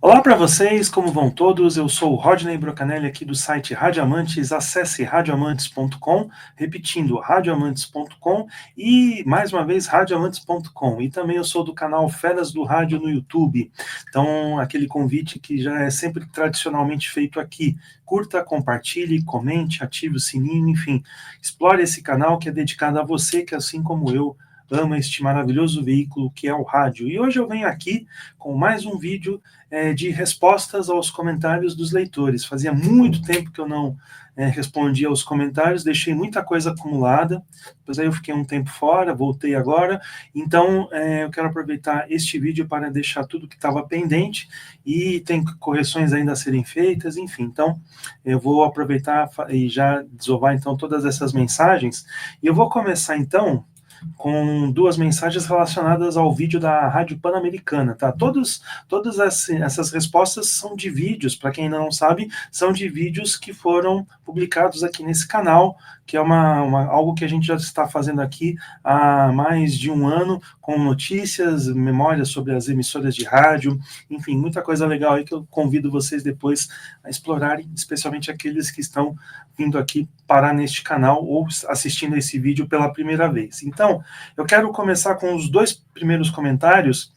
Olá para vocês, como vão todos? Eu sou o Rodney Brocanelli aqui do site Radioamantes. Acesse radioamantes.com, repetindo radioamantes.com e mais uma vez radioamantes.com. E também eu sou do canal Feras do Rádio no YouTube. Então, aquele convite que já é sempre tradicionalmente feito aqui. Curta, compartilhe, comente, ative o sininho, enfim, explore esse canal que é dedicado a você que, assim como eu, ama este maravilhoso veículo que é o rádio. E hoje eu venho aqui com mais um vídeo de respostas aos comentários dos leitores. Fazia muito tempo que eu não respondia aos comentários, deixei muita coisa acumulada, depois aí eu fiquei um tempo fora, voltei agora, então eu quero aproveitar este vídeo para deixar tudo que estava pendente, e tem correções ainda a serem feitas, enfim, então eu vou aproveitar e já desovar então todas essas mensagens, e eu vou começar então com duas mensagens relacionadas ao vídeo da Rádio Pan-Americana, tá? Todas essas respostas são de vídeos, para quem ainda não sabe, são de vídeos que foram publicados aqui nesse canal, que é algo que a gente já está fazendo aqui há mais de um ano, com notícias, memórias sobre as emissoras de rádio, enfim, muita coisa legal aí que eu convido vocês depois a explorarem, especialmente aqueles que estão vindo aqui parar neste canal ou assistindo esse vídeo pela primeira vez. Então, eu quero começar com os dois primeiros comentários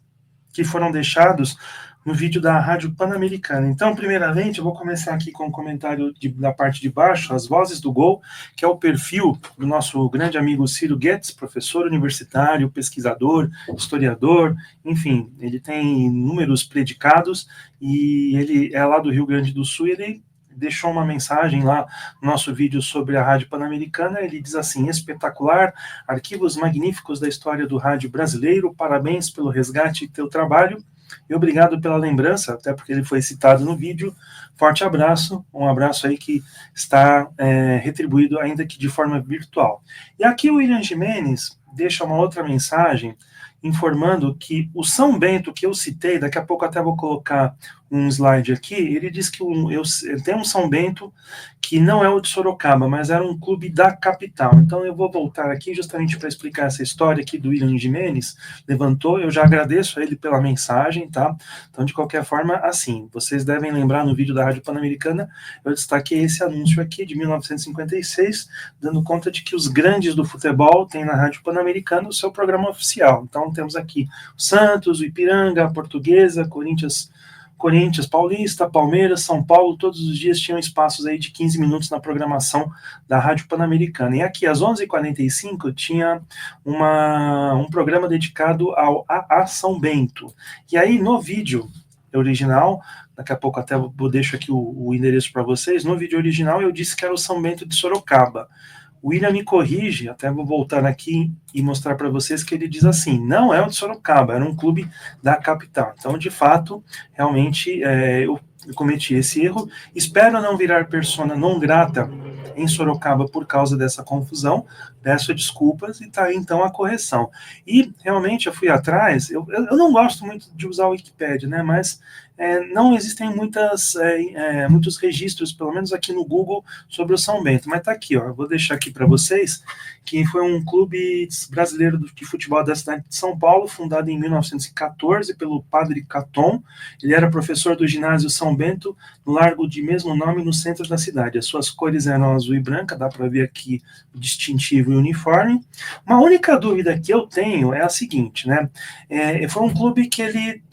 que foram deixados no vídeo da Rádio Pan-Americana. Então, primeiramente, eu vou começar aqui com um comentário da parte de baixo, As Vozes do Gol, que é o perfil do nosso grande amigo Ciro Guedes, professor universitário, pesquisador, historiador, enfim, ele tem inúmeros predicados e ele é lá do Rio Grande do Sul e ele deixou uma mensagem lá no nosso vídeo sobre a Rádio Pan-Americana. Ele diz assim: espetacular, arquivos magníficos da história do rádio brasileiro, parabéns pelo resgate e teu trabalho, e obrigado pela lembrança, até porque ele foi citado no vídeo. Forte abraço, um abraço aí que está retribuído, ainda que de forma virtual. E aqui o William Jimenez deixa uma outra mensagem, informando que o São Bento que eu citei, daqui a pouco até vou colocar um slide aqui, ele diz que tem um São Bento que não é o de Sorocaba, mas era um clube da capital. Então eu vou voltar aqui justamente para explicar essa história aqui do William Jimenez, levantou, eu já agradeço a ele pela mensagem, tá? Então, de qualquer forma, assim, vocês devem lembrar no vídeo da Rádio Pan-Americana, eu destaquei esse anúncio aqui de 1956, dando conta de que os grandes do futebol têm na Rádio Pan-Americana o seu programa oficial. Então temos aqui o Santos, o Ipiranga, a Portuguesa, Corinthians, Paulista, Palmeiras, São Paulo, todos os dias tinham espaços aí de 15 minutos na programação da Rádio Pan-Americana. E aqui às 11h45 tinha um programa dedicado ao AA São Bento. E aí no vídeo original, daqui a pouco até deixo aqui o endereço para vocês, no vídeo original eu disse que era o São Bento de Sorocaba. O William me corrige, até vou voltar aqui e mostrar para vocês que ele diz assim: não é o de Sorocaba, era um clube da capital. Então, de fato, realmente eu cometi esse erro. Espero não virar persona non grata em Sorocaba por causa dessa confusão. Peço desculpas e está aí então a correção. E realmente eu fui atrás, eu não gosto muito de usar o Wikipedia, né? Mas não existem muitos registros, pelo menos aqui no Google, sobre o São Bento. Mas está aqui, ó, eu vou deixar aqui para vocês, que foi um clube brasileiro de futebol da cidade de São Paulo, fundado em 1914 pelo Padre Caton. Ele era professor do ginásio São Bento, no largo de mesmo nome, no centro da cidade. As suas cores eram azul e branca, dá para ver aqui o distintivo e o uniforme. Uma única dúvida que eu tenho é a seguinte, né? Foi um clube que ele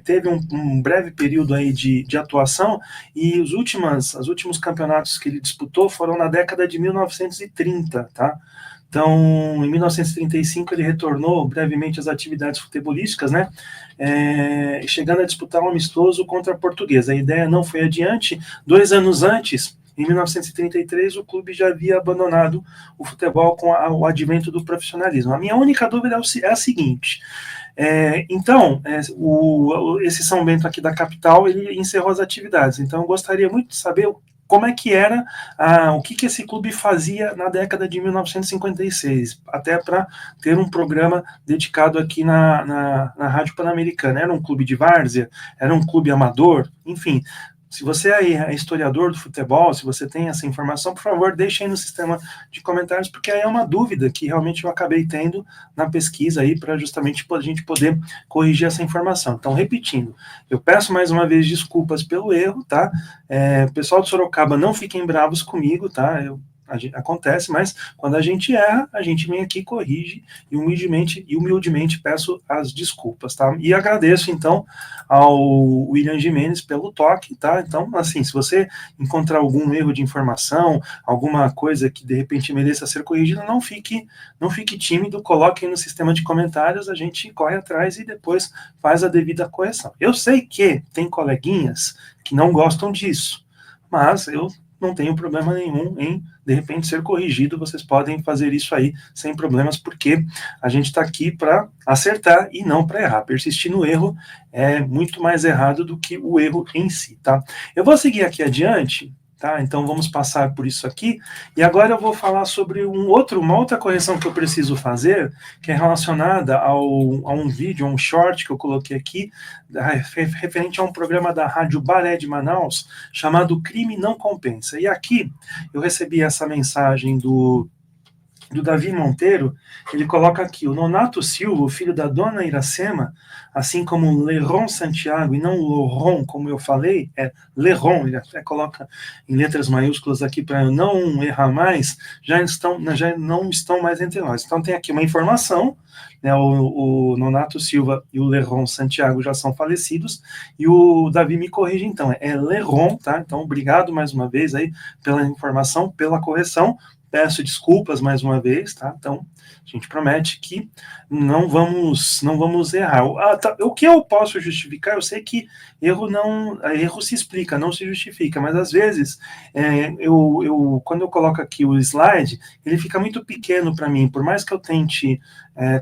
teve um breve período aí de atuação, e os últimos campeonatos que ele disputou foram na década de 1930, tá? Então, em 1935 ele retornou brevemente às atividades futebolísticas, né? Chegando a disputar um amistoso contra a Portuguesa. A ideia não foi adiante. 2 anos antes, em 1933, o clube já havia abandonado o futebol com o advento do profissionalismo. A minha única dúvida é a seguinte: então, esse São Bento aqui da capital, ele encerrou as atividades. Então, eu gostaria muito de saber como é que era, o que esse clube fazia na década de 1956, até para ter um programa dedicado aqui na Rádio Pan-Americana. Era um clube de várzea? Era um clube amador? Enfim, Se você aí é historiador do futebol, se você tem essa informação, por favor, deixe aí no sistema de comentários, porque aí é uma dúvida que realmente eu acabei tendo na pesquisa aí, para justamente a gente poder corrigir essa informação. Então, repetindo, eu peço mais uma vez desculpas pelo erro, tá? Pessoal de Sorocaba, não fiquem bravos comigo, tá? Acontece, mas quando a gente erra, a gente vem aqui, corrige e humildemente peço as desculpas, tá? E agradeço, então, ao William Gimenez pelo toque, tá? Então, assim, se você encontrar algum erro de informação, alguma coisa que de repente mereça ser corrigida, não fique tímido, coloque aí no sistema de comentários, a gente corre atrás e depois faz a devida correção. Eu sei que tem coleguinhas que não gostam disso, mas eu não tenho problema nenhum em, de repente, ser corrigido. Vocês podem fazer isso aí sem problemas, porque a gente está aqui para acertar e não para errar. Persistir no erro é muito mais errado do que o erro em si, tá? Eu vou seguir aqui adiante, tá? Então vamos passar por isso aqui, e agora eu vou falar sobre uma outra correção que eu preciso fazer, que é relacionada a um vídeo, a um short que eu coloquei aqui, referente a um programa da Rádio Baré de Manaus, chamado Crime Não Compensa. E aqui eu recebi essa mensagem do Davi Monteiro. Ele coloca aqui: o Nonato Silva, o filho da dona Iracema, assim como Leron Santiago, e não Loron, como eu falei, é Leron, ele até coloca em letras maiúsculas aqui para eu não errar mais, já não estão mais entre nós. Então tem aqui uma informação, né, o Nonato Silva e o Leron Santiago já são falecidos, e o Davi me corrige, então, é Leron, tá? Então, obrigado mais uma vez aí pela informação, pela correção. Peço desculpas mais uma vez, tá? Então, a gente promete que não vamos errar. O que eu posso justificar, eu sei que erro se explica, não se justifica, mas às vezes, quando eu coloco aqui o slide, ele fica muito pequeno para mim, por mais que eu tente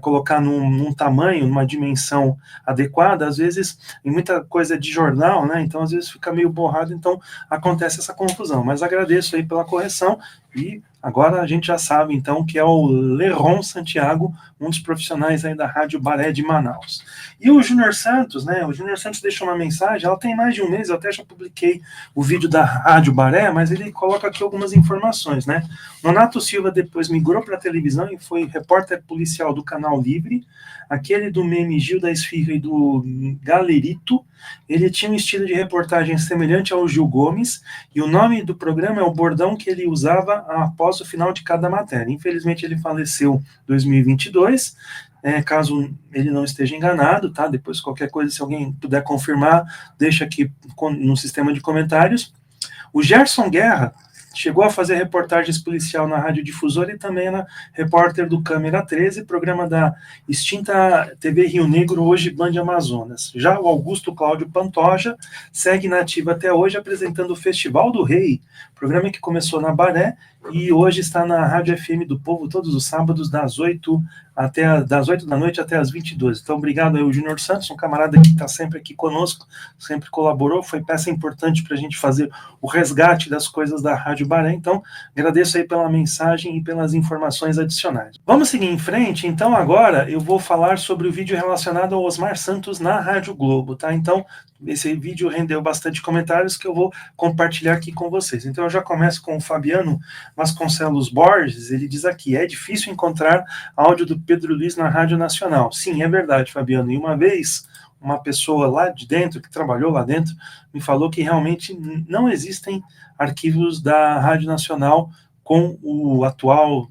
colocar num tamanho, numa dimensão adequada, às vezes, em muita coisa de jornal, né? Então, às vezes fica meio borrado, então acontece essa confusão. Mas agradeço aí pela correção, e agora a gente já sabe, então, que é o Leron Santiago, um dos profissionais aí da Rádio Baré de Manaus. E o Júnior Santos, né? O Júnior Santos deixou uma mensagem, ela tem mais de um mês, eu até já publiquei o vídeo da Rádio Baré, mas ele coloca aqui algumas informações, né? Nonato Silva depois migrou para a televisão e foi repórter policial do Canal Livre, aquele do meme Gil da Esfirra e do Galerito. Ele tinha um estilo de reportagem semelhante ao Gil Gomes, e o nome do programa é o bordão que ele usava após o final de cada matéria. Infelizmente, ele faleceu em 2022, caso ele não esteja enganado, tá? Depois, qualquer coisa, se alguém puder confirmar, deixa aqui no sistema de comentários. O Gerson Guerra chegou a fazer reportagens policial na Rádio Difusora e também era repórter do Câmera 13, programa da extinta TV Rio Negro, hoje Band Amazonas. Já o Augusto Cláudio Pantoja segue na ativa até hoje, apresentando o Festival do Rei, programa que começou na Baré e hoje está na Rádio FM do Povo todos os sábados das 8 da noite até as 22. Então, obrigado aí ao Júnior Santos, um camarada que está sempre aqui conosco, sempre colaborou, foi peça importante para a gente fazer o resgate das coisas da Rádio Baré. Então, agradeço aí pela mensagem e pelas informações adicionais. Vamos seguir em frente. Então, agora eu vou falar sobre o vídeo relacionado ao Osmar Santos na Rádio Globo, tá? Então, esse vídeo rendeu bastante comentários que eu vou compartilhar aqui com vocês. Então, eu já começo com o Fabiano Vasconcelos Borges. Ele diz aqui: é difícil encontrar áudio do Pedro Luiz na Rádio Nacional. Sim, é verdade, Fabiano. E uma vez, uma pessoa lá de dentro, que trabalhou lá dentro, me falou que realmente não existem arquivos da Rádio Nacional com a atual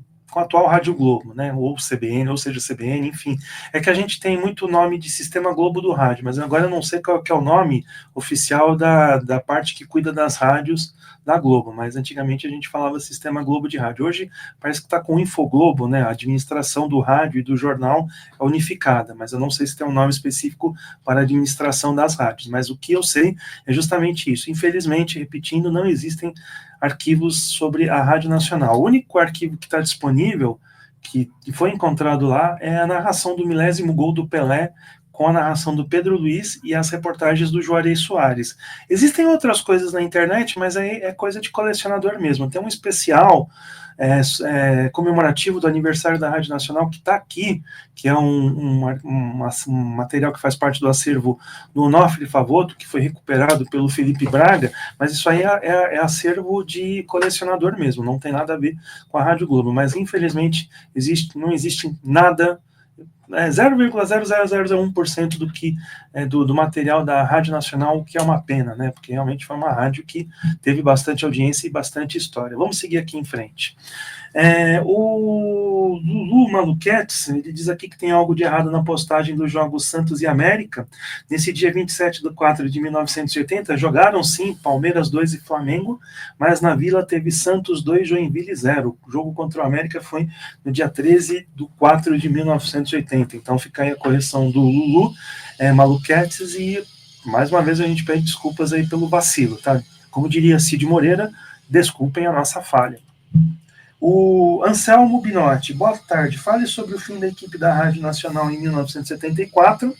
Rádio Globo, né, ou CBN, ou seja, CBN, enfim. É que a gente tem muito nome de Sistema Globo do Rádio, mas agora eu não sei qual que é o nome oficial da parte que cuida das rádios da Globo, mas antigamente a gente falava Sistema Globo de Rádio. Hoje parece que está com o Infoglobo, né, a administração do rádio e do jornal é unificada, mas eu não sei se tem um nome específico para a administração das rádios, mas o que eu sei é justamente isso. Infelizmente, repetindo, não existem arquivos sobre a Rádio Nacional. O único arquivo que está disponível, que foi encontrado lá, é a narração do 1000º gol do Pelé com a narração do Pedro Luiz e as reportagens do Juarez Soares. Existem outras coisas na internet, mas aí é coisa de colecionador mesmo. Tem um especial comemorativo do aniversário da Rádio Nacional que está aqui, que é um material que faz parte do acervo do Onofre Favoto, que foi recuperado pelo Felipe Braga, mas isso aí é acervo de colecionador mesmo, não tem nada a ver com a Rádio Globo, mas infelizmente não existe nada, 0,0001% do que do material da Rádio Nacional, o que é uma pena, né? Porque realmente foi uma rádio que teve bastante audiência e bastante história. Vamos seguir aqui em frente. O Lulu Maluquetes, ele diz aqui que tem algo de errado na postagem dos jogos Santos e América. Nesse dia 27/4/1980, jogaram sim Palmeiras 2 e Flamengo, mas na Vila teve Santos 2, Joinville 0. O jogo contra o América foi no dia 13/4/1980. Então fica aí a correção do Lulu Maluquetes, e mais uma vez a gente pede desculpas aí pelo vacilo, tá? Como diria Cid Moreira, desculpem a nossa falha. O Anselmo Binotti, boa tarde. Fale sobre o fim da equipe da Rádio Nacional em 1974.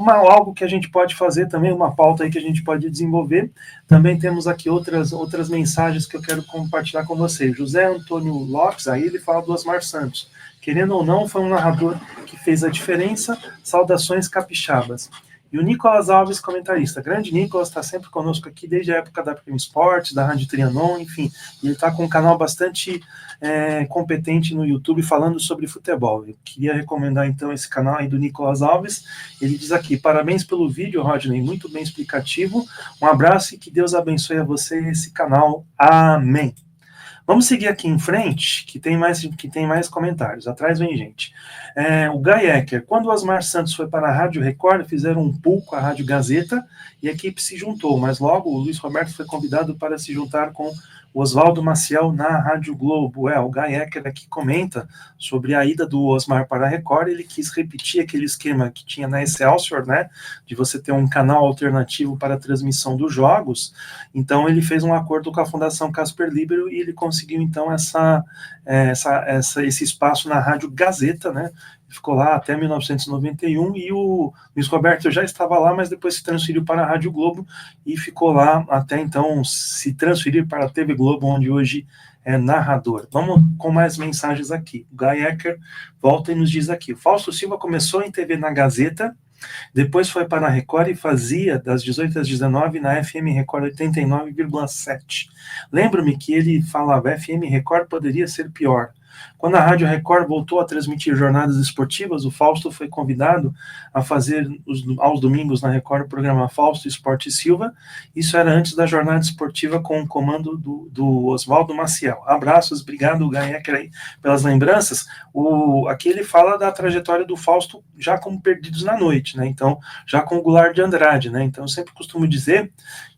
Algo que a gente pode fazer também, uma pauta aí que a gente pode desenvolver. Também temos aqui outras mensagens que eu quero compartilhar com vocês. José Antônio Lopes, aí ele fala do Osmar Santos. Querendo ou não, foi um narrador que fez a diferença. Saudações capixabas. E o Nicolas Alves, comentarista. Grande Nicolas, está sempre conosco aqui desde a época da Prêmio Esportes, da Rádio Trianon, enfim. Ele está com um canal bastante competente no YouTube falando sobre futebol. Eu queria recomendar então esse canal aí do Nicolas Alves. Ele diz aqui, parabéns pelo vídeo, Rodney, muito bem explicativo. Um abraço e que Deus abençoe a você e esse canal. Amém. Vamos seguir aqui em frente, que tem mais comentários. Atrás vem gente. O Guy Ecker, quando o Osmar Santos foi para a Rádio Record, fizeram um pool com a Rádio Gazeta e a equipe se juntou, mas logo o Luiz Roberto foi convidado para se juntar com o Oswaldo Maciel na Rádio Globo. O Guy Ecker aqui comenta sobre a ida do Osmar para a Record. Ele quis repetir aquele esquema que tinha na Excelsior, né, de você ter um canal alternativo para a transmissão dos jogos. Então ele fez um acordo com a Fundação Casper Libero e ele conseguiu então esse espaço na Rádio Gazeta, né? Ficou lá até 1991 e o Luiz Roberto já estava lá, mas depois se transferiu para a Rádio Globo e ficou lá até então se transferir para a TV Globo, onde hoje é narrador. Vamos com mais mensagens aqui. O Guy Ecker volta e nos diz aqui. O Fausto Silva começou em TV na Gazeta, depois foi para a Record e fazia das 18 às 19 na FM Record 89,7. Lembro-me que ele falava FM Record poderia ser pior. Quando a Rádio Record voltou a transmitir jornadas esportivas, o Fausto foi convidado a fazer aos domingos na Record o programa Fausto Esporte Silva. Isso era antes da jornada esportiva com o comando do Oswaldo Maciel. Abraços, obrigado, Gaiecker, aí pelas lembranças. Aqui ele fala da trajetória do Fausto já como Perdidos na Noite, né? Então, já com o Goulart de Andrade, né? Então, eu sempre costumo dizer,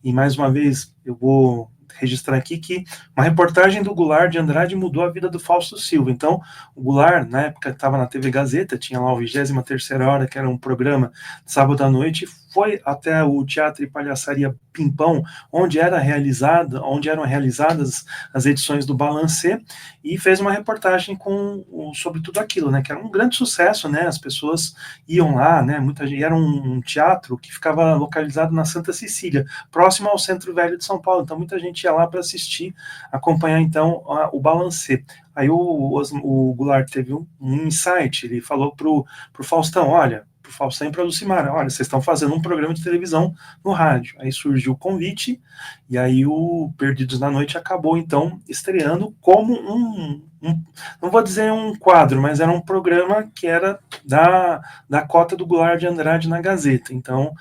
e mais uma vez eu vou registrar aqui que uma reportagem do Goulart de Andrade mudou a vida do Fausto Silva. Então, o Goulart, na época, estava na TV Gazeta, tinha lá o 23ª Hora, que era um programa de sábado à noite, foi até o Teatro e Palhaçaria Pimpão, onde eram realizadas as edições do Balancê, e fez uma reportagem sobre tudo aquilo, né, que era um grande sucesso, né, as pessoas iam lá, né, muita gente, era um teatro que ficava localizado na Santa Cecília, próximo ao Centro Velho de São Paulo, então muita gente ia lá para assistir, acompanhar então o Balancê. Aí o Goulart teve um insight, ele falou pro Faustão, olha, pro Faustão e para a Lucimara, olha, vocês estão fazendo um programa de televisão no rádio. Aí surgiu o convite, e aí o Perdidos na Noite acabou, então, estreando como não vou dizer um quadro, mas era um programa que era da cota do Goulart de Andrade na Gazeta. Então,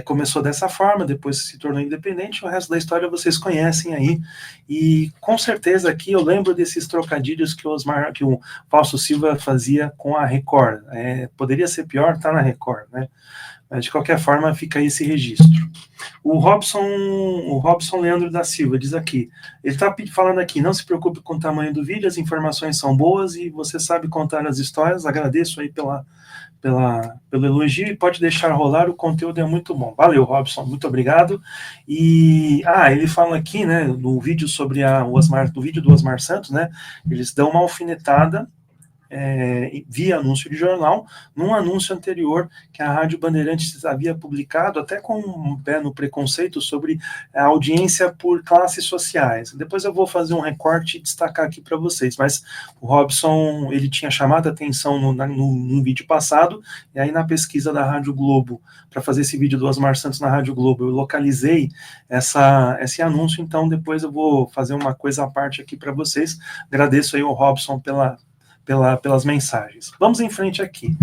começou dessa forma, depois se tornou independente, o resto da história vocês conhecem aí, e com certeza aqui eu lembro desses trocadilhos que o Fausto Silva fazia com a Record. Poderia ser pior, tá na Record, né? Mas de qualquer forma fica aí esse registro. O Robson Leandro da Silva diz aqui, ele está falando aqui, não se preocupe com o tamanho do vídeo, as informações são boas e você sabe contar as histórias, agradeço aí pelo elogio e pode deixar rolar, o conteúdo é muito bom. Valeu, Robson, muito obrigado. E ele fala aqui, né, no vídeo sobre do vídeo do Osmar Santos, né, eles dão uma alfinetada via anúncio de jornal, num anúncio anterior que a Rádio Bandeirantes havia publicado, até com um pé no preconceito sobre a audiência por classes sociais. Depois eu vou fazer um recorte e destacar aqui para vocês, mas o Robson, ele tinha chamado a atenção no vídeo passado, e aí na pesquisa da Rádio Globo, para fazer esse vídeo do Osmar Santos na Rádio Globo, eu localizei esse anúncio, então depois eu vou fazer uma coisa à parte aqui para vocês. Agradeço aí ao Robson pelas mensagens. Vamos em frente aqui.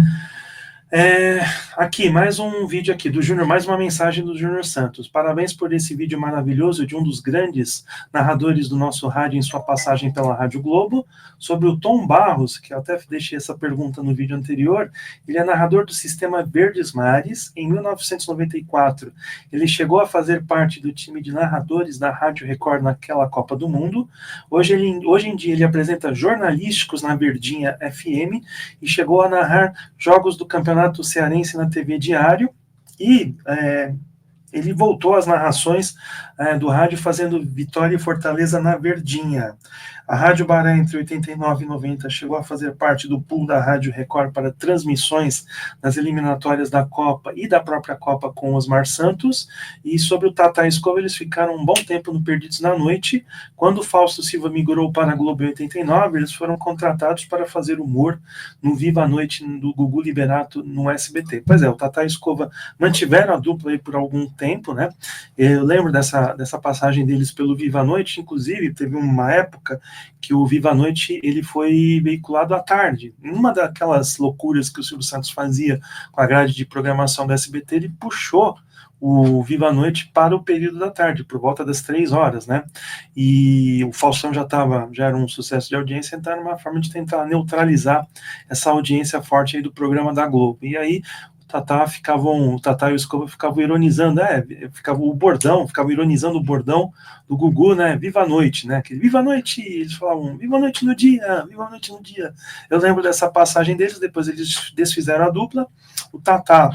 Aqui, mais um vídeo aqui do Júnior, mais uma mensagem do Júnior Santos. Parabéns por esse vídeo maravilhoso de um dos grandes narradores do nosso rádio em sua passagem pela Rádio Globo, sobre o Tom Barros, que eu até deixei essa pergunta no vídeo anterior. Ele é narrador do Sistema Verdes Mares. Em 1994, ele chegou a fazer parte do time de narradores da Rádio Record naquela Copa do Mundo. Hoje em dia ele apresenta jornalísticos na Verdinha FM e chegou a narrar jogos do Campeonato Cearense na TV Diário, e ele voltou às narrações do rádio fazendo Vitória e Fortaleza na Verdinha. A Rádio Bará, entre 89 e 90, chegou a fazer parte do pool da Rádio Record para transmissões nas eliminatórias da Copa e da própria Copa com Osmar Santos. E sobre o Tata Escova, eles ficaram um bom tempo no Perdidos na Noite. Quando o Fausto Silva migrou para a Globo em 89, eles foram contratados para fazer humor no Viva a Noite do Gugu Liberato no SBT. Pois é, o Tata Escova mantiveram a dupla aí por algum tempo, né? Eu lembro dessa passagem deles pelo Viva a Noite, inclusive teve uma época que o Viva a Noite ele foi veiculado à tarde. Uma daquelas loucuras que o Silvio Santos fazia com a grade de programação da SBT, ele puxou o Viva a Noite para o período da tarde, por volta das 3 horas, né? E o Faustão já era um sucesso de audiência, então era uma forma de tentar neutralizar essa audiência forte aí do programa da Globo. E aí o Tata e o Escova ficavam ironizando, ficavam ironizando o bordão do Gugu, né? Viva a noite, né? Aquele Viva a noite, eles falavam, Viva a noite no dia, Viva a noite no dia. Eu lembro dessa passagem deles, depois eles desfizeram a dupla. O Tata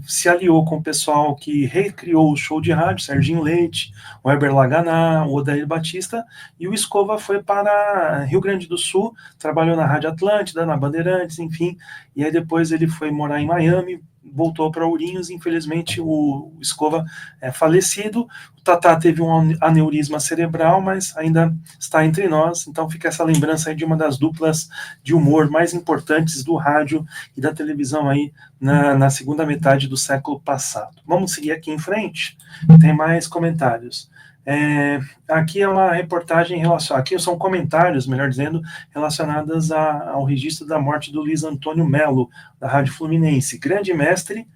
se aliou com o pessoal que recriou o show de rádio, Serginho Leite, o Heber Laganá, o Odair Batista, e o Escova foi para Rio Grande do Sul, trabalhou na Rádio Atlântida, na Bandeirantes, enfim, e aí depois ele foi morar em Miami, voltou para Ourinhos, infelizmente o Escova é falecido. O Tata teve um aneurisma cerebral, mas ainda está entre nós, então fica essa lembrança aí de uma das duplas de humor mais importantes do rádio e da televisão aí na segunda metade do século passado. Vamos seguir aqui em frente, tem mais comentários. Aqui é uma reportagem aqui são comentários, melhor dizendo, relacionados ao registro da morte do Luiz Antônio Melo, da Rádio Fluminense. Grande mestre,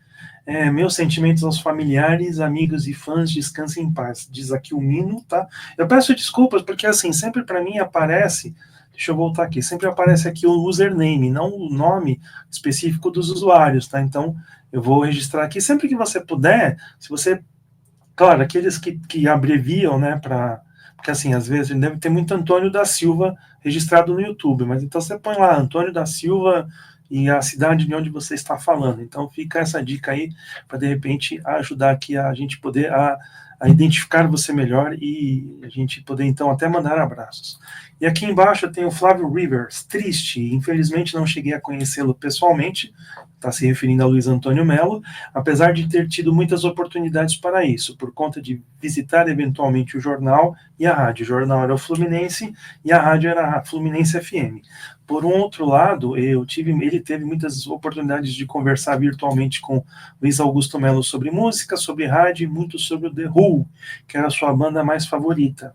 meus sentimentos aos familiares, amigos e fãs, descansem em paz, diz aqui o Mino, tá? Eu peço desculpas, porque assim, sempre para mim aparece, deixa eu voltar aqui, sempre aparece aqui o username, não o nome específico dos usuários, tá? Então, eu vou registrar aqui, sempre que você puder, se você... Claro, aqueles que abreviam, né, porque assim, às vezes deve ter muito Antônio da Silva registrado no YouTube, mas então você põe lá Antônio da Silva e a cidade de onde você está falando. Então fica essa dica aí para de repente ajudar aqui a gente poder a identificar você melhor e a gente poder então até mandar abraços. E aqui embaixo tem o Flávio Rivers, triste, infelizmente não cheguei a conhecê-lo pessoalmente, está se referindo a Luiz Antônio Melo, apesar de ter tido muitas oportunidades para isso, por conta de visitar eventualmente o jornal e a rádio. O jornal era o Fluminense e a rádio era a Fluminense FM. Por um outro lado, ele teve muitas oportunidades de conversar virtualmente com Luiz Augusto Melo sobre música, sobre rádio e muito sobre o The Who, que era a sua banda mais favorita.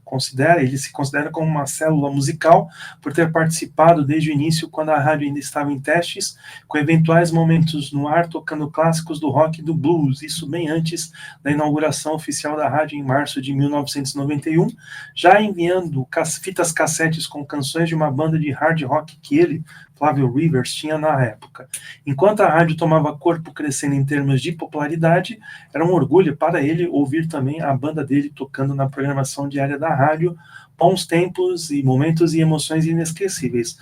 Ele se considera como uma célula musical por ter participado desde o início, quando a rádio ainda estava em testes, com eventuais momentos no ar tocando clássicos do rock e do blues, isso bem antes da inauguração oficial da rádio em março de 1991, já enviando fitas cassetes com canções de uma banda de hard rock que ele, Flávio Rivers, tinha na época. Enquanto a rádio tomava corpo crescendo em termos de popularidade, era um orgulho para ele ouvir também a banda dele tocando na programação diária da rádio, bons tempos e momentos e emoções inesquecíveis.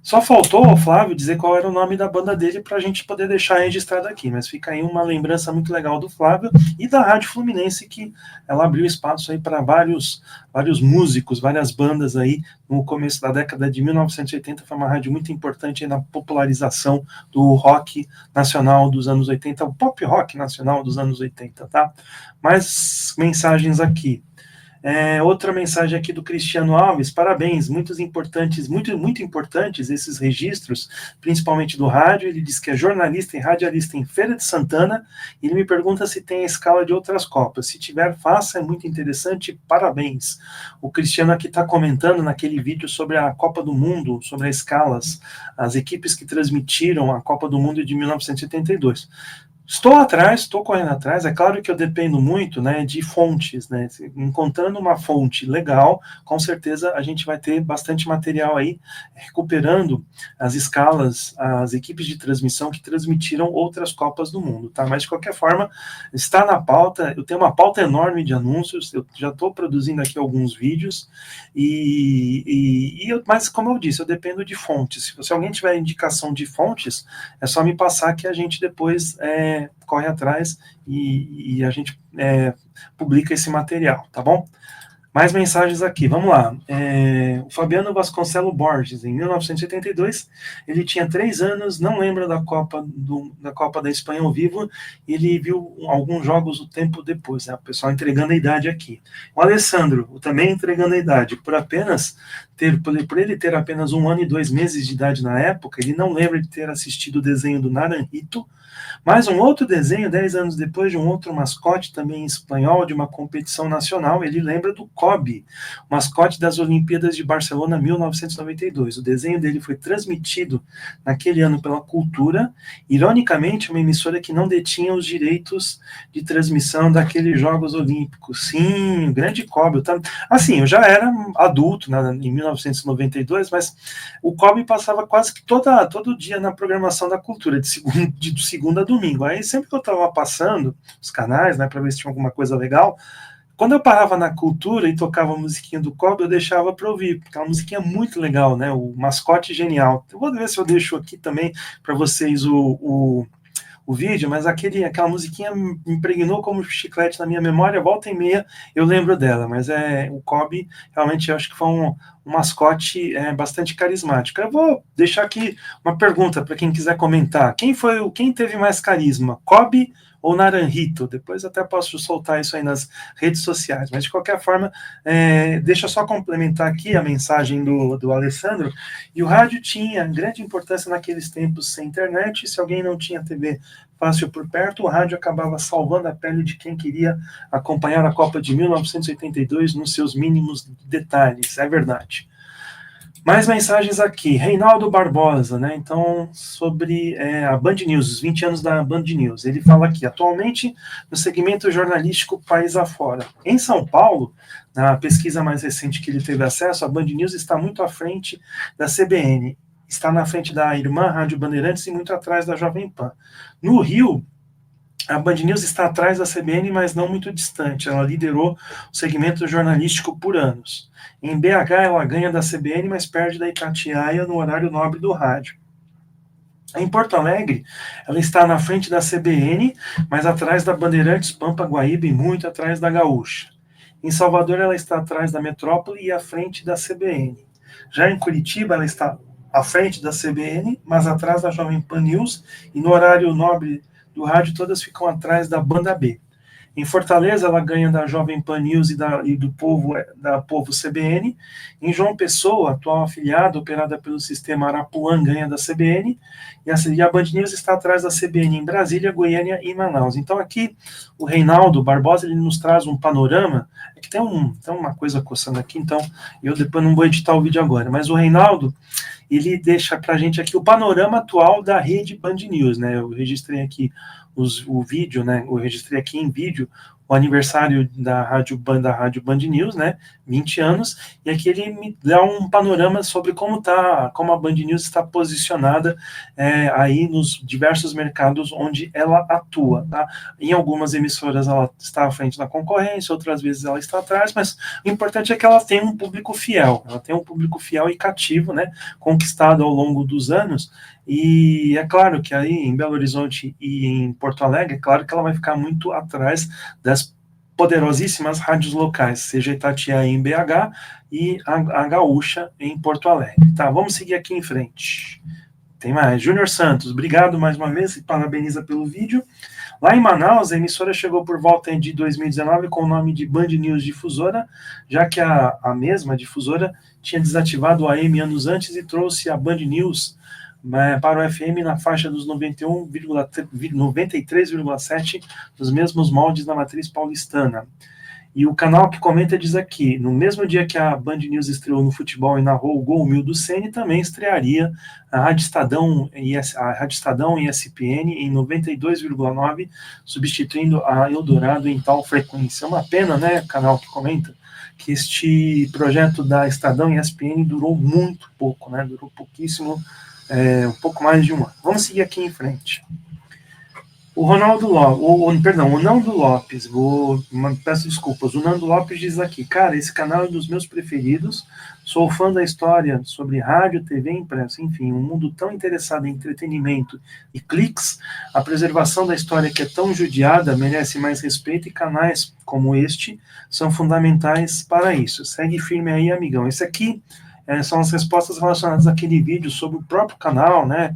Só faltou o Flávio dizer qual era o nome da banda dele para a gente poder deixar registrado aqui, mas fica aí uma lembrança muito legal do Flávio e da Rádio Fluminense, que ela abriu espaço aí para vários músicos, várias bandas aí no começo da década de 1980, foi uma rádio muito importante aí na popularização do rock nacional dos anos 80, o pop rock nacional dos anos 80, tá? Mais mensagens aqui. Outra mensagem aqui do Cristiano Alves, parabéns, muito importantes esses registros, principalmente do rádio. Ele diz que é jornalista e radialista em Feira de Santana, e ele me pergunta se tem a escala de outras Copas. Se tiver, faça, é muito interessante, parabéns. O Cristiano aqui está comentando naquele vídeo sobre a Copa do Mundo, sobre as escalas, as equipes que transmitiram a Copa do Mundo de 1972. Estou correndo atrás, é claro que eu dependo muito, né, de fontes, né, encontrando uma fonte legal, com certeza a gente vai ter bastante material aí, recuperando as escalas, as equipes de transmissão que transmitiram outras Copas do Mundo, tá, mas de qualquer forma, está na pauta, eu tenho uma pauta enorme de anúncios, eu já estou produzindo aqui alguns vídeos, mas como eu disse, eu dependo de fontes, se alguém tiver indicação de fontes, é só me passar que a gente depois corre atrás e a gente publica esse material, tá bom? Mais mensagens aqui, vamos lá. O Fabiano Vasconcelos Borges, em 1982, ele tinha 3 anos, não lembra da Copa da Espanha ao vivo, ele viu alguns jogos o tempo depois, né? O pessoal entregando a idade aqui. O Alessandro, também entregando a idade, por ele ter apenas 1 ano e 2 meses de idade na época, ele não lembra de ter assistido o desenho do Naranjito, mas um outro desenho, 10 anos depois, de um outro mascote, também em espanhol, de uma competição nacional, ele lembra do Kobe, mascote das Olimpíadas de Barcelona 1992. O desenho dele foi transmitido naquele ano pela Cultura, ironicamente, uma emissora que não detinha os direitos de transmissão daqueles Jogos Olímpicos. Sim, o grande Kobe. Assim, eu já era adulto, né, em 1992, mas o Kobe passava quase que todo dia na programação da Cultura, de segunda a domingo. Aí sempre que eu estava passando os canais, né, para ver se tinha alguma coisa legal, quando eu parava na Cultura e tocava a musiquinha do Kobe, eu deixava para ouvir, porque é uma musiquinha muito legal, né, o mascote genial. Eu vou ver se eu deixo aqui também para vocês o vídeo, mas aquela musiquinha me impregnou como chiclete na minha memória, volta e meia eu lembro dela, mas o Kobe realmente eu acho que foi um mascote bastante carismático. Eu vou deixar aqui uma pergunta para quem quiser comentar. Quem teve mais carisma, Kobe ou Naranjito? Depois até posso soltar isso aí nas redes sociais, mas de qualquer forma, deixa eu só complementar aqui a mensagem do Alessandro. E o rádio tinha grande importância naqueles tempos sem internet, se alguém não tinha TV fácil por perto, o rádio acabava salvando a pele de quem queria acompanhar a Copa de 1982 nos seus mínimos detalhes, é verdade. Mais mensagens aqui. Reinaldo Barbosa, né? Então, sobre a Band News, os 20 anos da Band News. Ele fala aqui, atualmente, no segmento jornalístico país afora. Em São Paulo, na pesquisa mais recente que ele teve acesso, a Band News está muito à frente da CBN. Está na frente da irmã Rádio Bandeirantes e muito atrás da Jovem Pan. No Rio, a Band News está atrás da CBN, mas não muito distante. Ela liderou o segmento jornalístico por anos. Em BH, ela ganha da CBN, mas perde da Itatiaia no horário nobre do rádio. Em Porto Alegre, ela está na frente da CBN, mas atrás da Bandeirantes, Pampa, Guaíba e muito atrás da Gaúcha. Em Salvador, ela está atrás da Metrópole e à frente da CBN. Já em Curitiba, ela está à frente da CBN, mas atrás da Jovem Pan News, e no horário nobre do rádio, todas ficam atrás da Banda B. Em Fortaleza, ela ganha da Jovem Pan News e do Povo CBN. Em João Pessoa, atual afiliada, operada pelo sistema Arapuã, ganha da CBN. E a Band News está atrás da CBN em Brasília, Goiânia e Manaus. Então aqui o Reinaldo Barbosa ele nos traz um panorama. É que tem uma coisa coçando aqui, então eu depois não vou editar o vídeo agora. Mas o Reinaldo ele deixa para a gente aqui o panorama atual da rede Band News, né? Eu registrei aqui o vídeo, né? Eu registrei aqui em vídeo o aniversário da Rádio Band News, né, 20 anos, e aqui ele me dá um panorama sobre como a Band News está posicionada aí nos diversos mercados onde ela atua, tá? Em algumas emissoras ela está à frente da concorrência, outras vezes ela está atrás, mas o importante é que ela tem um público fiel, e cativo, né, conquistado ao longo dos anos, e é claro que aí em Belo Horizonte e em Porto Alegre, é claro que ela vai ficar muito atrás das poderosíssimas rádios locais, seja Itatiaia em BH e a Gaúcha em Porto Alegre. Tá, vamos seguir aqui em frente. Tem mais. Júnior Santos, obrigado mais uma vez e parabeniza pelo vídeo. Lá em Manaus, a emissora chegou por volta de 2019 com o nome de Band News Difusora, já que a mesma difusora tinha desativado o AM anos antes e trouxe a Band News para o FM na faixa dos 93,7 dos mesmos moldes da matriz paulistana. E o canal que comenta diz aqui, no mesmo dia que a Band News estreou no futebol e narrou o gol humilde do Ceni, também estrearia a Rádio Estadão e ESPN em 92,9, substituindo a Eldorado em tal frequência. É uma pena, né, canal que comenta, que este projeto da Estadão e ESPN durou muito pouco, né, durou pouquíssimo, um pouco mais de um ano. Vamos seguir aqui em frente. O Nando Lopes, peço desculpas, o Nando Lopes diz aqui, cara, esse canal é dos meus preferidos, sou fã da história sobre rádio, TV, impresso, enfim, um mundo tão interessado em entretenimento e cliques, a preservação da história que é tão judiada merece mais respeito e canais como este são fundamentais para isso. Segue firme aí, amigão. Esse aqui são as respostas relacionadas àquele vídeo sobre o próprio canal, né,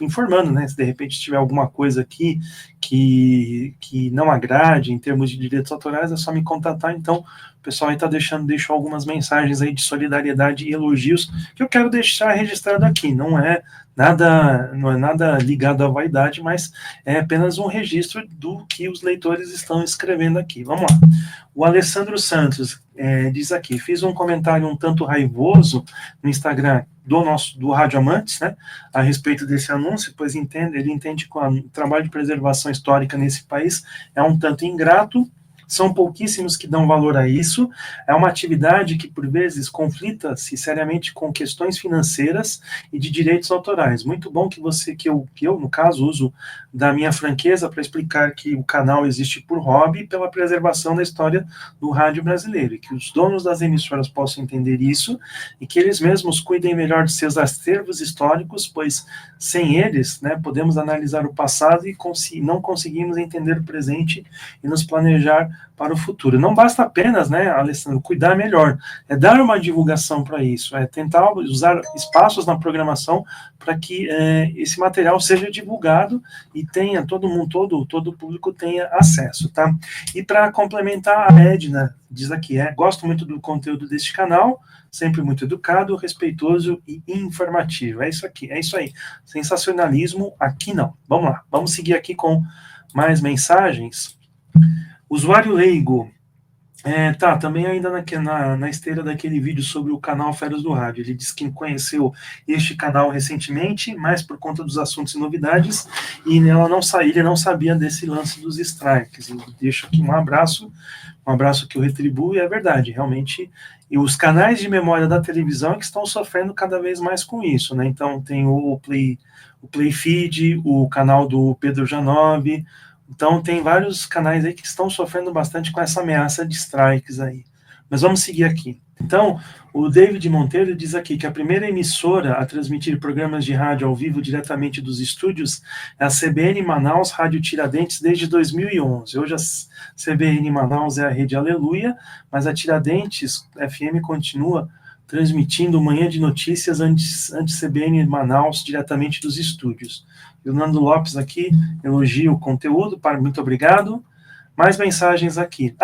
informando, né, se de repente tiver alguma coisa aqui que não agrade em termos de direitos autorais, é só me contatar. Então, o pessoal aí deixou algumas mensagens aí de solidariedade e elogios que eu quero deixar registrado aqui. Não é nada ligado à vaidade, mas é apenas um registro do que os leitores estão escrevendo aqui. Vamos lá. O Alessandro Santos diz aqui, fiz um comentário um tanto raivoso no Instagram do Rádio Amantes, né, a respeito desse anúncio, pois ele entende que o trabalho de preservação histórica nesse país é um tanto ingrato, são pouquíssimos que dão valor a isso, é uma atividade que, por vezes, conflita-se seriamente com questões financeiras e de direitos autorais. Muito bom que eu, no caso, uso da minha franqueza para explicar que o canal existe por hobby e pela preservação da história do rádio brasileiro, e que os donos das emissoras possam entender isso, e que eles mesmos cuidem melhor de seus acervos históricos, pois, sem eles, né, podemos analisar o passado e não conseguimos entender o presente e nos planejar para o futuro. Não basta apenas, né, Alessandro, cuidar melhor, é dar uma divulgação para isso, é tentar usar espaços na programação para que esse material seja divulgado e tenha todo o público tenha acesso, tá? E para complementar, a Edna diz aqui, gosto muito do conteúdo deste canal, sempre muito educado, respeitoso e informativo. É isso aqui, é isso aí. Sensacionalismo aqui não. Vamos lá, vamos seguir aqui com mais mensagens. Usuário leigo, também ainda na esteira daquele vídeo sobre o canal Feras do Rádio. Ele disse que conheceu este canal recentemente, mas por conta dos assuntos e novidades, e ele não sabia desse lance dos strikes. Eu deixo aqui um abraço que eu retribuo, e é verdade, realmente, e os canais de memória da televisão é que estão sofrendo cada vez mais com isso, né? Então tem o Play Feed, o canal do Pedro Janove. Então, tem vários canais aí que estão sofrendo bastante com essa ameaça de strikes aí. Mas vamos seguir aqui. Então, o David Monteiro diz aqui que a primeira emissora a transmitir programas de rádio ao vivo diretamente dos estúdios é a CBN Manaus Rádio Tiradentes desde 2011. Hoje a CBN Manaus é a Rede Aleluia, mas a Tiradentes FM continua transmitindo Manhã de Notícias antes CBN Manaus diretamente dos estúdios. E o Nando Lopes aqui elogia o conteúdo, muito obrigado. Mais mensagens aqui.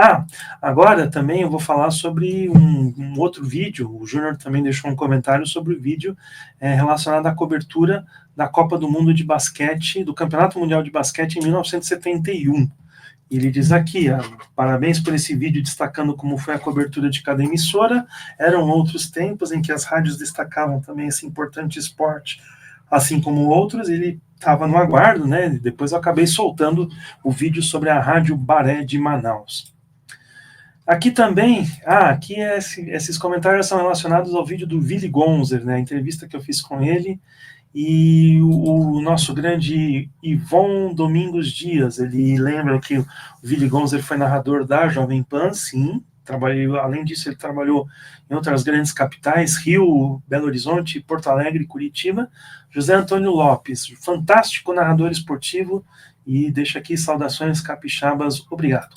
Agora também eu vou falar sobre um outro vídeo. O Júnior também deixou um comentário sobre o vídeo relacionado à cobertura da Copa do Mundo de Basquete, do Campeonato Mundial de Basquete em 1971. Ele diz aqui, parabéns por esse vídeo destacando como foi a cobertura de cada emissora. Eram outros tempos em que as rádios destacavam também esse importante esporte Assim como outros, ele estava no aguardo, né? Depois eu acabei soltando o vídeo sobre a Rádio Baré de Manaus. Aqui também, aqui esses comentários são relacionados ao vídeo do Willy Gonzer, né? A entrevista que eu fiz com ele e o nosso grande Ivon Domingos Dias. Ele lembra que o Willy Gonzer foi narrador da Jovem Pan, sim. Além disso, ele trabalhou em outras grandes capitais, Rio, Belo Horizonte, Porto Alegre, Curitiba. José Antônio Lopes, fantástico narrador esportivo, e deixa aqui saudações capixabas, obrigado.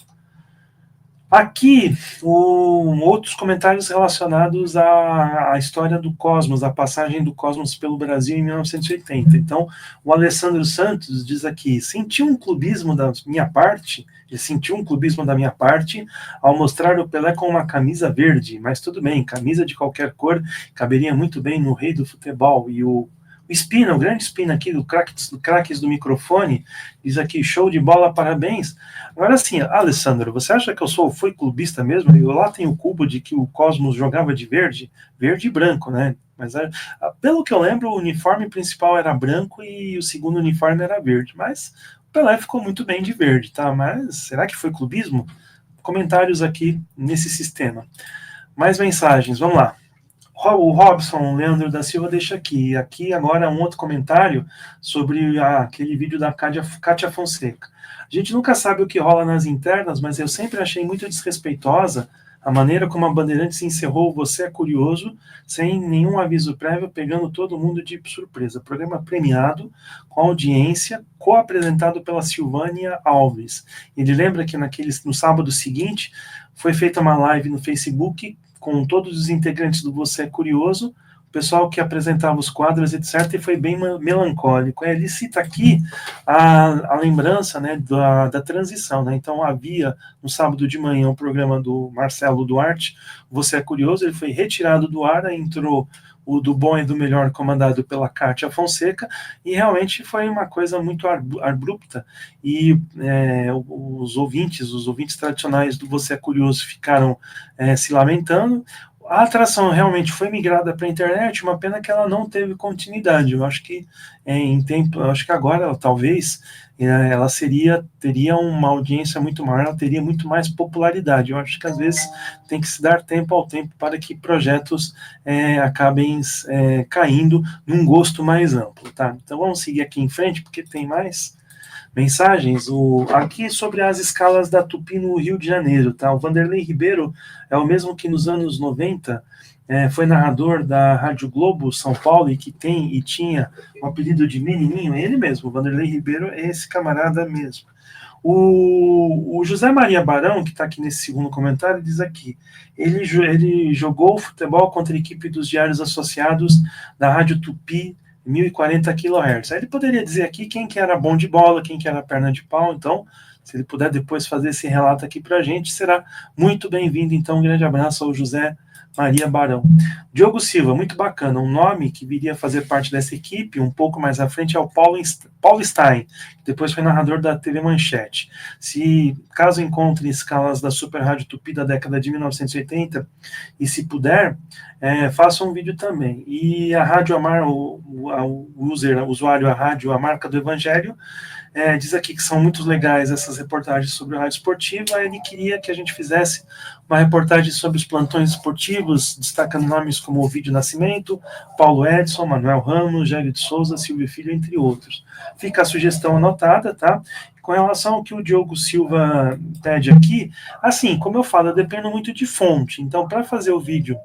Aqui, outros comentários relacionados à história do Cosmos, a passagem do Cosmos pelo Brasil em 1980. Então, o Alessandro Santos diz aqui, sentiu um clubismo da minha parte ao mostrar o Pelé com uma camisa verde, mas tudo bem, camisa de qualquer cor caberia muito bem no rei do futebol. E o Espina, o grande Espina aqui, do craques do microfone, diz aqui, show de bola, parabéns. Agora sim, Alessandro, você acha que fui clubista mesmo? Eu lá tenho o cubo de que o Cosmos jogava de verde e branco, né? Mas pelo que eu lembro, o uniforme principal era branco e o segundo uniforme era verde. Mas o Pelé ficou muito bem de verde, tá? Mas será que foi clubismo? Comentários aqui nesse sistema. Mais mensagens, vamos lá. O Robson Leandro da Silva deixa aqui agora um outro comentário sobre aquele vídeo da Kátia Fonseca. A gente nunca sabe o que rola nas internas, mas eu sempre achei muito desrespeitosa a maneira como a Bandeirantes encerrou Você é Curioso, sem nenhum aviso prévio, pegando todo mundo de surpresa. Programa premiado, com audiência, co-apresentado pela Silvânia Alves. Ele lembra que no sábado seguinte foi feita uma live no Facebook com todos os integrantes do Você é Curioso, o pessoal que apresentava os quadros, etc., e foi bem melancólico. Ele cita aqui a lembrança, né, da transição. Né? Então, havia, no sábado de manhã, o programa do Marcelo Duarte, Você é Curioso, ele foi retirado do ar, entrou o do Bom e do Melhor, comandado pela Kátia Fonseca, e realmente foi uma coisa muito abrupta, e os ouvintes tradicionais do Você é Curioso ficaram se lamentando. A atração realmente foi migrada para a internet, uma pena que ela não teve continuidade. Eu acho que agora ela, talvez ela teria uma audiência muito maior, ela teria muito mais popularidade. Eu acho que às vezes tem que se dar tempo ao tempo para que projetos acabem caindo num gosto mais amplo, tá? Então vamos seguir aqui em frente, porque tem mais mensagens. Aqui sobre as escalas da Tupi no Rio de Janeiro, tá? O Vanderlei Ribeiro é o mesmo que nos anos 90 foi narrador da Rádio Globo São Paulo e que tinha o apelido de Menininho, ele mesmo, o Vanderlei Ribeiro é esse camarada mesmo. O José Maria Barão, que está aqui nesse segundo comentário, diz aqui, ele jogou futebol contra a equipe dos Diários Associados da Rádio Tupi 1040 kHz. Aí ele poderia dizer aqui quem que era bom de bola, quem que era perna de pau, então, se ele puder depois fazer esse relato aqui para a gente, será muito bem-vindo. Então, um grande abraço ao José Maria Barão. Diogo Silva, muito bacana, um nome que viria a fazer parte dessa equipe, um pouco mais à frente, é o Paulo Stein, que depois foi narrador da TV Manchete. Caso encontre escalas da Super Rádio Tupi da década de 1980, e se puder, faça um vídeo também. E a Rádio Amar, o usuário, a rádio, a marca do Evangelho, diz aqui que são muito legais essas reportagens sobre o rádio esportivo. Ele queria que a gente fizesse uma reportagem sobre os plantões esportivos, destacando nomes como Ovidio Nascimento, Paulo Edson, Manuel Ramos, Jair de Souza, Silvio Filho, entre outros. Fica a sugestão anotada, tá? Com relação ao que o Diogo Silva pede aqui, assim, como eu falo, eu dependo muito de fonte. Então, para fazer o vídeo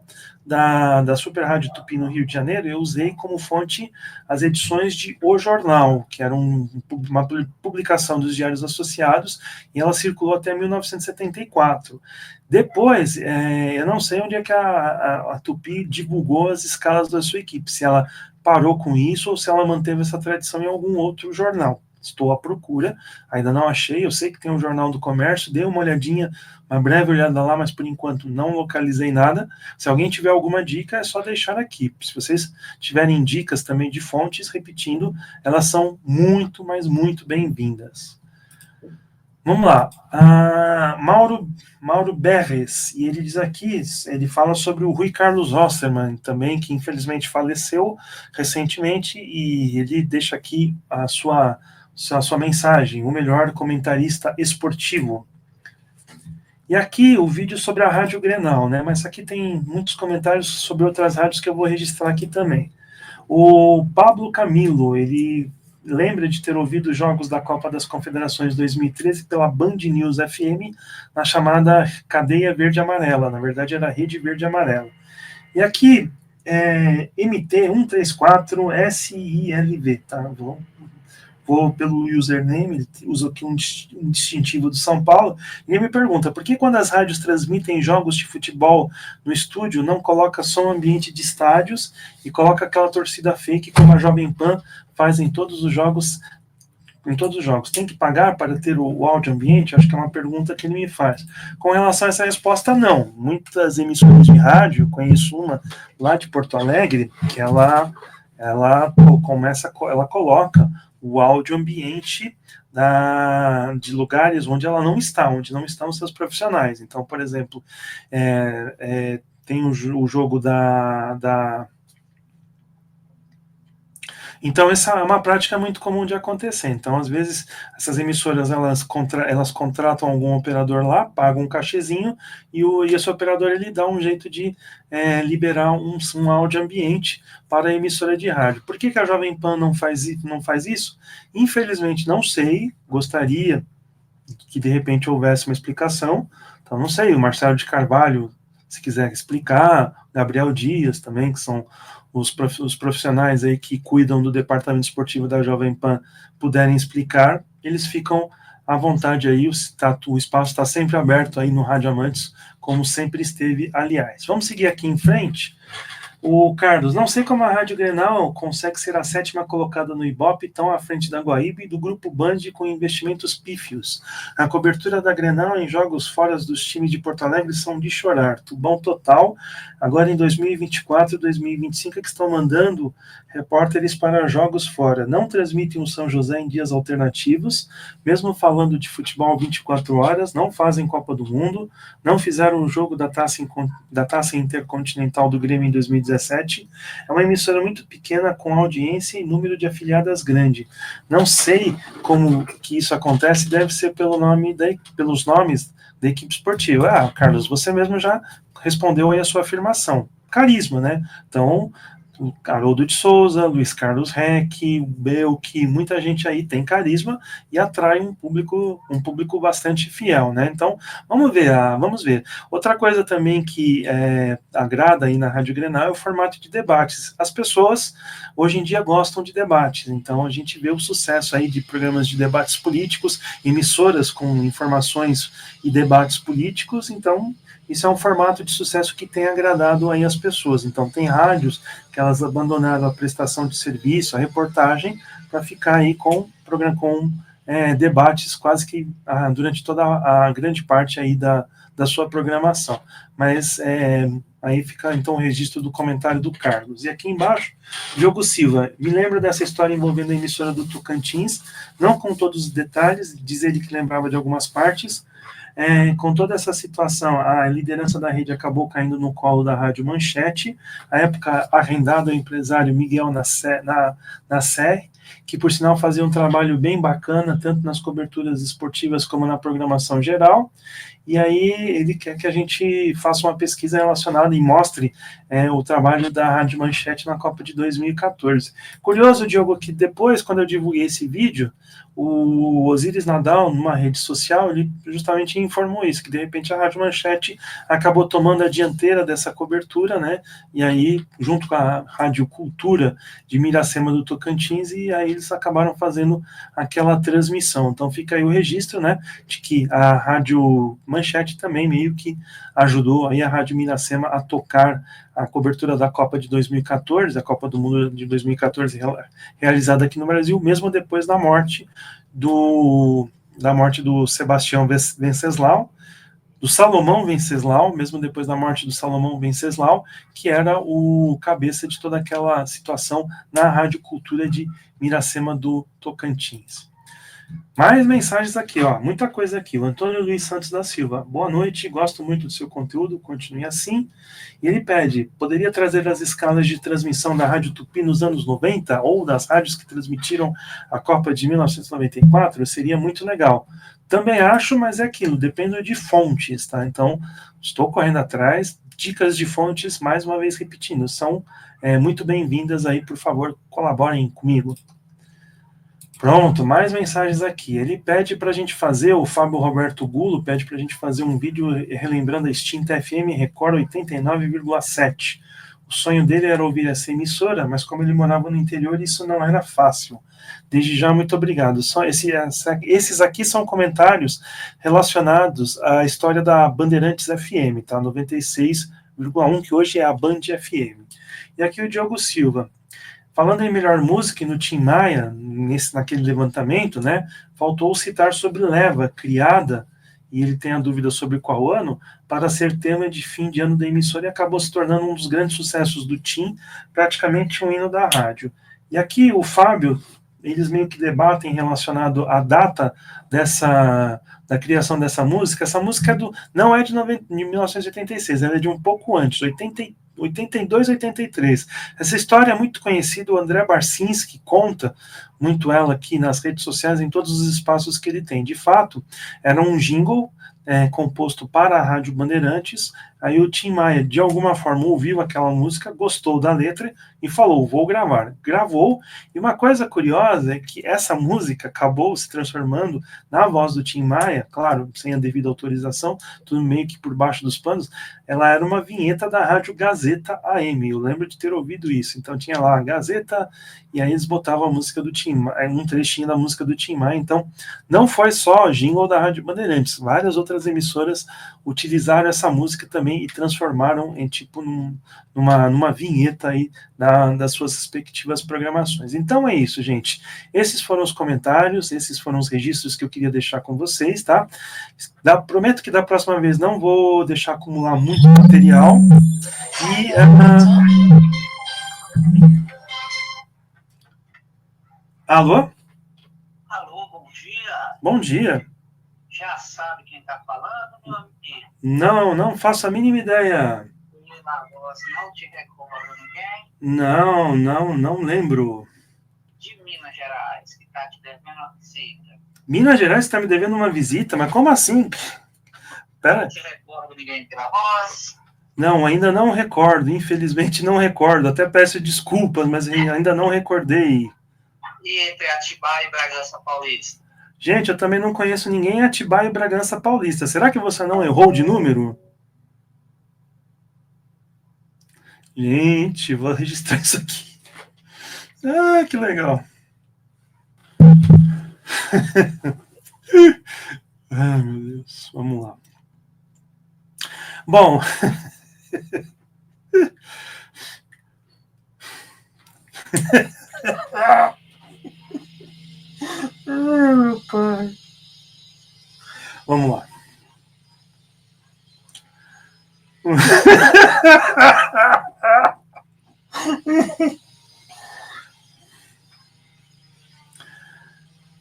da Super Rádio Tupi no Rio de Janeiro, eu usei como fonte as edições de O Jornal, que era uma publicação dos Diários Associados, e ela circulou até 1974. Depois, eu não sei onde é que a Tupi divulgou as escalas da sua equipe, se ela parou com isso ou se ela manteve essa tradição em algum outro jornal. Estou à procura, ainda não achei, eu sei que tem um Jornal do Comércio, dei uma olhadinha, uma breve olhada lá, mas por enquanto não localizei nada. Se alguém tiver alguma dica, é só deixar aqui. Se vocês tiverem dicas também de fontes, repetindo, elas são muito, mas muito bem-vindas. Vamos lá. Mauro Berres, e ele diz aqui, ele fala sobre o Rui Carlos Osterman, também, que infelizmente faleceu recentemente, e ele deixa aqui a sua mensagem, o melhor comentarista esportivo. E aqui o vídeo sobre a Rádio Grenal, né? Mas aqui tem muitos comentários sobre outras rádios que eu vou registrar aqui também. O Pablo Camilo, ele lembra de ter ouvido os jogos da Copa das Confederações 2013 pela Band News FM, na chamada Cadeia Verde Amarela, na verdade era Rede Verde Amarela. E aqui, MT 134SILV, tá? Vou pelo username, ele usa aqui um distintivo do São Paulo, e ele me pergunta, por que quando as rádios transmitem jogos de futebol no estúdio, não coloca som ambiente de estádios e coloca aquela torcida fake como a Jovem Pan faz em todos os jogos? Tem que pagar para ter o áudio ambiente? Acho que é uma pergunta que ele me faz. Com relação a essa resposta, não. Muitas emissoras de rádio, conheço uma lá de Porto Alegre, que ela coloca o áudio ambiente de lugares onde ela não está, onde não estão os seus profissionais. Então, por exemplo, tem o jogo Então, essa é uma prática muito comum de acontecer. Então, às vezes, essas emissoras elas contratam algum operador lá, pagam um cachezinho, e esse operador ele dá um jeito de liberar um áudio ambiente para a emissora de rádio. Por que a Jovem Pan não faz isso? Infelizmente, não sei, gostaria que de repente houvesse uma explicação. Então, não sei, o Marcelo de Carvalho, se quiser explicar, Gabriel Dias também, que são os profissionais aí que cuidam do departamento esportivo da Jovem Pan, puderem explicar, eles ficam à vontade aí, o espaço está sempre aberto aí no Rádio Amantes, como sempre esteve, aliás. Vamos seguir aqui em frente. O Carlos, não sei como a Rádio Grenal consegue ser a 7ª colocada no Ibope, tão à frente da Guaíba e do Grupo Band com investimentos pífios. A cobertura da Grenal em jogos fora dos times de Porto Alegre são de chorar. Tubão total, agora em 2024 e 2025 é que estão mandando repórteres para jogos fora. Não transmitem o São José em dias alternativos, mesmo falando de futebol 24 horas, não fazem Copa do Mundo, não fizeram o jogo da Taça Intercontinental do Grêmio em 2017. É uma emissora muito pequena, com audiência e número de afiliadas grande. Não sei como que isso acontece, deve ser pelos nomes da equipe esportiva. Carlos, você mesmo já respondeu aí a sua afirmação. Carisma, né? Então, o Haroldo de Souza, Luiz Carlos Reck, o Belk, muita gente aí tem carisma e atrai um público bastante fiel, né? Então, vamos ver. Outra coisa também que agrada aí na Rádio Grenal é o formato de debates. As pessoas, hoje em dia, gostam de debates, então a gente vê o sucesso aí de programas de debates políticos, emissoras com informações e debates políticos, então isso é um formato de sucesso que tem agradado aí as pessoas. Então, tem rádios que elas abandonaram a prestação de serviço, a reportagem, para ficar aí com debates quase que durante toda a grande parte aí da sua programação. Mas aí fica então o registro do comentário do Carlos. E aqui embaixo, Diogo Silva, me lembra dessa história envolvendo a emissora do Tocantins, não com todos os detalhes, diz ele que lembrava de algumas partes. Com toda essa situação, a liderança da rede acabou caindo no colo da Rádio Manchete, à época arrendado ao empresário Miguel Nasser, que por sinal fazia um trabalho bem bacana, tanto nas coberturas esportivas como na programação geral. E aí ele quer que a gente faça uma pesquisa relacionada e mostre o trabalho da Rádio Manchete na Copa de 2014. Curioso, Diogo, que depois, quando eu divulguei esse vídeo, o Osiris Nadal, numa rede social, ele justamente informou isso, que de repente a Rádio Manchete acabou tomando a dianteira dessa cobertura, né? E aí, junto com a Rádio Cultura de Miracema do Tocantins, e aí eles acabaram fazendo aquela transmissão. Então fica aí o registro, né, de que a Rádio Manchete também meio que ajudou aí a Rádio Miracema a tocar a cobertura da Copa de 2014, a Copa do Mundo de 2014 realizada aqui no Brasil, mesmo depois da morte do Sebastião Venceslau, do Salomão Venceslau, mesmo depois da morte do Salomão Venceslau, que era o cabeça de toda aquela situação na Rádio Cultura de Miracema do Tocantins. Mais mensagens aqui, ó, muita coisa aqui. O Antônio Luiz Santos da Silva. Boa noite, gosto muito do seu conteúdo, continue assim. E ele pede, poderia trazer as escalas de transmissão da Rádio Tupi nos anos 90 ou das rádios que transmitiram a Copa de 1994? Seria muito legal. Também acho, mas é aquilo, depende de fontes, tá? Então, estou correndo atrás. Dicas de fontes, mais uma vez repetindo, são muito bem-vindas aí, por favor, colaborem comigo. Pronto, mais mensagens aqui. Ele pede para a gente fazer, o Fábio Roberto Gulo pede para a gente fazer um vídeo relembrando a extinta FM Record 89,7. O sonho dele era ouvir essa emissora, mas como ele morava no interior, isso não era fácil. Desde já, muito obrigado. Esses aqui são comentários relacionados à história da Bandeirantes FM, tá? 96,1, que hoje é a Band FM. E aqui o Diogo Silva. Falando em melhor música, no Tim Maia, naquele levantamento, né, faltou citar sobre Leva, criada, e ele tem a dúvida sobre qual ano, para ser tema de fim de ano da emissora e acabou se tornando um dos grandes sucessos do Tim, praticamente um hino da rádio. E aqui o Fábio, eles meio que debatem relacionado à data da criação dessa música. Essa música não é de 1986, ela é de um pouco antes, 82, 83. Essa história é muito conhecida, o André Barcinski conta muito ela aqui nas redes sociais, em todos os espaços que ele tem. De fato, era um jingle composto para a Rádio Bandeirantes. Aí o Tim Maia, de alguma forma, ouviu aquela música, gostou da letra e falou, vou gravar. Gravou, e uma coisa curiosa é que essa música acabou se transformando na voz do Tim Maia, claro, sem a devida autorização, tudo meio que por baixo dos panos, ela era uma vinheta da Rádio Gazeta AM, eu lembro de ter ouvido isso. Então tinha lá a Gazeta, e aí eles botavam a música do Tim Maia, um trechinho da música do Tim Maia. Então não foi só o jingle da Rádio Bandeirantes, várias outras emissoras utilizaram essa música também e transformaram em tipo numa vinheta aí das suas respectivas programações. Então é isso, gente. Esses foram os comentários, esses foram os registros que eu queria deixar com vocês, tá? Prometo que da próxima vez não vou deixar acumular muito material. E alô? Alô, bom dia. Bom dia. Já sabe quem está falando, meu amigo? Não faço a mínima ideia. Na voz, não te recordo ninguém? Não lembro. De Minas Gerais, que está te devendo uma visita. Minas Gerais está me devendo uma visita? Mas como assim? Pera. Não te recordo ninguém pela voz? Não, ainda não recordo. Infelizmente não recordo. Até peço desculpas, mas ainda não recordei. E entre Atibaia e Bragança Paulista? Gente, eu também não conheço ninguém em Atibaia e Bragança Paulista. Será que você não errou de número? Gente, vou registrar isso aqui. Ah, que legal. Ai, meu Deus. Vamos lá. Bom. Meu pai. Vamos lá.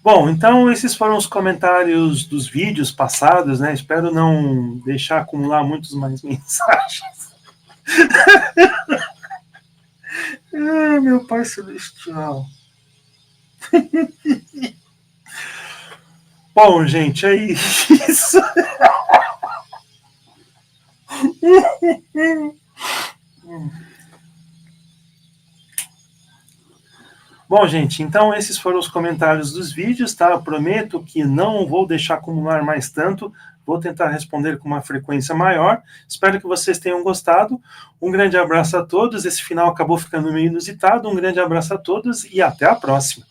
Bom, então esses foram os comentários dos vídeos passados, né? Espero não deixar acumular muitas mais mensagens. Meu Pai Celestial. Bom, gente, é isso. Bom, gente, então esses foram os comentários dos vídeos, tá? Eu prometo que não vou deixar acumular mais tanto, vou tentar responder com uma frequência maior. Espero que vocês tenham gostado. Um grande abraço a todos. Esse final acabou ficando meio inusitado. Um grande abraço a todos e até a próxima.